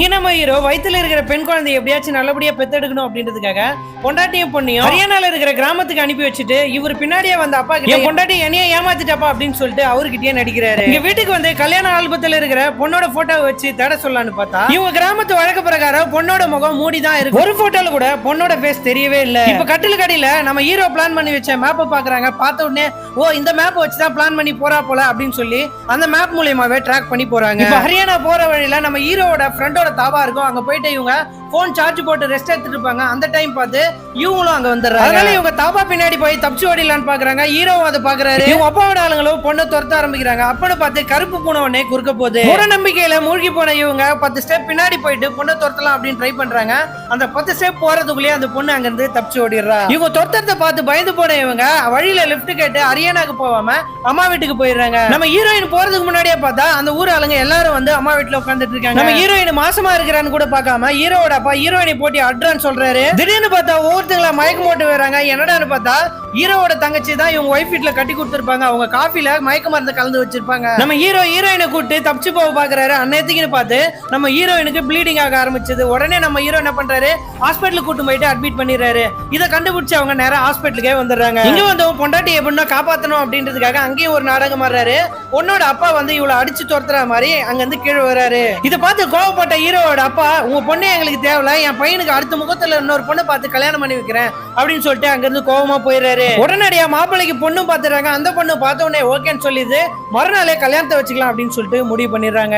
இங்க நம்ம ஹீரோ வயித்துல இருக்கிற பெண் குழந்தை எப்படியாச்சும் நல்லபடியா பெத்தெடுக்கணும் அப்படின்றதுக்காக பொண்டாட்டியும் பொண்ணையும் ஹரியானால இருக்கிற கிராமத்துக்கு அனுப்பி வச்சுட்டு இவர் பின்னாடியே வந்த அப்பா கிட்ட பொண்டாட்டி என்னைய ஏமாத்திட்டப்பா அப்படின்னு சொல்லிட்டு அவர்கிட்டயே நடிக்கிறாரு. இங்க வீட்டுக்கு வந்து கல்யாண ஆல்பத்துல இருக்கிற பொண்ணோட போட்டோ வச்சு தடை சொல்லலான்னு பார்த்தா இவங்க கிராமத்து வழக்கு பிரகாரம் பொண்ணோட முகம் மூடிதான் இருக்கு. ஒரு போட்டோல கூட பொண்ணோட ஃபேஸ் தெரியவே இல்ல. இப்ப கட்டில் கடையில நம்ம ஹீரோ பிளான் பண்ணி வச்ச மேப்பை பாக்குறாங்க. பார்த்த உடனே ஓ இந்த மேப் வச்சுதான் பிளான் பண்ணி போறா போல அப்படின்னு சொல்லி அந்த மேப் மூலியமாவே ட்ராக் பண்ணி போறாங்க. இப்ப ஹரியானா போற வழியில நம்ம ஹீரோட ஃப்ரெண்டோட தாபா இருக்கும். அங்க போயிட்டு இவங்க போன் சார்ஜ் போட்டு ரெஸ்ட் எடுத்துட்டு இருப்பாங்க. அந்த டைம் பார்த்து இவங்களும் அங்க வந்துடுறாங்க. அதனால இவங்க தாபா பின்னாடி போய் தப்பிச்சு ஓடிடலான்னு பாக்குறாங்க. ஹீரோவும் அதை பாக்குறாரு. இவங்க அப்பாவோட ஆளுங்களும் பொண்ணை துரத்த ஆரம்பிக்கிறாங்க. அப்பன்னு பார்த்து கருப்பு பூனை உடனே குறுக்க போகுது. மூட நம்பிக்கையில மூழ்கி போன இவங்க 10 ஸ்டெப் பின்னாடி போயிட்டு பொண்ணை துரத்தலாம் அப்படின்னு ட்ரை பண்றாங்க. அந்த 10 ஸ்டெப் போறதுக்குள்ளேயே அந்த பொண்ணு அங்க இருந்து தப்பிச்சு ஓடிடுறா. இவங்க துரத்தத்தை பார்த்து பயந்து போன இவங்க வழியில லிஃப்ட் கேட்டு ஹரியானாக்கு போகாம அம்மா வீட்டுக்கு போயிடுறாங்க. நம்ம ஹீரோயின் போறதுக்கு முன்னாடியே பார்த்தா அந்த ஊர் ஆளுங்க எல்லாரும் வந்து அம்மா வீட்டுல உட்காந்துட்டு இருக்காங்க. நம்ம ஹீரோயின் மாசமா இருக்கிறான்னு கூட பார்க்காம ஹீரோட அப்பா ஹீரோயினை போட்டி அட்ரான்னு சொல்றாரு. திடீர்னு பார்த்தா ஒவ்வொருத்தங்களா மயக்கம் போட்டு வராங்க. என்னடான்னு பார்த்தா ஹீரோட தங்கச்சி தான் இவங்க ஒய்ஃப் வீட்ல கட்டி கொடுத்துருப்பாங்க. அவங்க காஃபில மயக்க மருந்து கலந்து வச்சிருப்பாங்க. நம்ம ஹீரோயினை கூப்பிட்டு தப்பிச்சு போக பாக்குறாரு. அன்னைக்குன்னு பார்த்து நம்ம ஹீரோயினுக்கு ப்ளீடிங் ஆக ஆரம்பிச்சது. உடனே நம்ம ஹீரோ என்ன பண்றாரு, ஹாஸ்பிட்டலுக்கு கூட்டு போயிட்டு அட்மிட் பண்ணிடுறாரு. இதை கண்டுபிடிச்சு அவங்க நேரம் ஹாஸ்பிட்டலுக்கே வந்துடுறாங்க. இங்க வந்து பொண்டாட்டி எப்படின்னா காப்பாத்தணும் அப்படின்றதுக்காக அங்கேயும் ஒரு நாடகம் ஆடுறாரு. பொண்ணோட அப்பா வந்து இவ்வளவு அடிச்சு துரத்துற மாதிரி அங்க இருந்து கீழே வர்றாரு. இதை பார்த்து கோவப்பட்ட ஹீரோட அப்பா உங்க பொண்ணு எங்களுக்கு தேவையில்ல, என் பையனுக்கு அடுத்த முகத்துல இன்னொரு பொண்ணை பார்த்து கல்யாணம் பண்ணி வைக்கிறேன் அப்படின்னு சொல்லிட்டு அங்க இருந்து கோவமா போயிடுறாரு. உடனடியா மாப்பிள்ளைக்கு பொண்ணும் பாத்துறாங்க. அந்த பொண்ணு பார்த்த உடனே ஓகேன்னு சொல்லிது மறுநாளே கல்யாணத்தை வச்சுக்கலாம் அப்படின்னு சொல்லிட்டு முடிவு பண்ணிடுறாங்க.